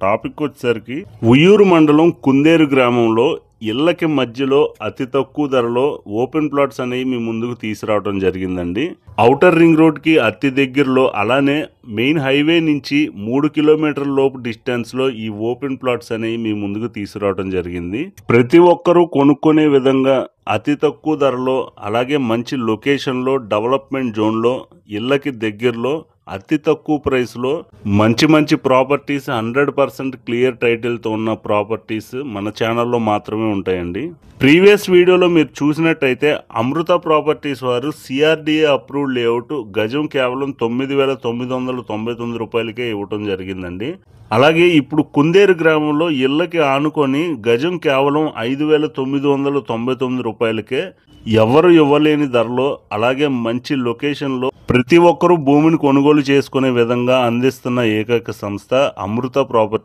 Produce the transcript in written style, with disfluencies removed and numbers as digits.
Topic వచ్చేసరికి ఉయ్యూరు మండలం కుందేరు గ్రామంలో ఇళ్లకి మధ్యలో అతి తక్కువ ధరలో ఓపెన్ ప్లాట్స్ అనేవి మీ ముందుకు తీసుకురావడం జరిగిందండి. ఔటర్ రింగ్ రోడ్ కి అతి దగ్గరలో, అలానే మెయిన్ హైవే నుంచి 3 కిలోమీటర్ల లోపు డిస్టెన్స్ లో ఈ ఓపెన్ ప్లాట్స్ అనేవి మీ ముందుకు తీసుకురావడం జరిగింది. ప్రతి ఒక్కరూ కొనుక్కునే విధంగా అతి తక్కువ ధరలో, అలాగే మంచి లొకేషన్ లో, డెవలప్మెంట్ జోన్ లో, ఇళ్లకి దగ్గరలో అతి తక్కువ ప్రైస్ లో మంచి మంచి ప్రాపర్టీస్ 100% క్లియర్ టైటిల్ తో ఉన్న ప్రాపర్టీస్ మన ఛానల్లో మాత్రమే ఉంటాయండి. ప్రీవియస్ వీడియోలో మీరు చూసినట్టయితే అమృత ప్రాపర్టీస్ వారు సిఆర్డిఏ అప్రూవ్డ్ లేఅవుట్ గజం కేవలం 9,999 రూపాయలకే ఇవ్వటం జరిగిందండి. అలాగే ఇప్పుడు కుందేరు గ్రామంలో ఇళ్లకి ఆనుకొని గజం కేవలం 5,999 రూపాయలకే ఎవరు ఇవ్వలేని ధరలో, అలాగే మంచి లొకేషన్లో ప్రతి ఒక్కరూ భూమిని కొనుగోలు చేసుకునే విధంగా అందిస్తున్న ఏకైక సంస్థ అమృత ప్రాపర్టీ.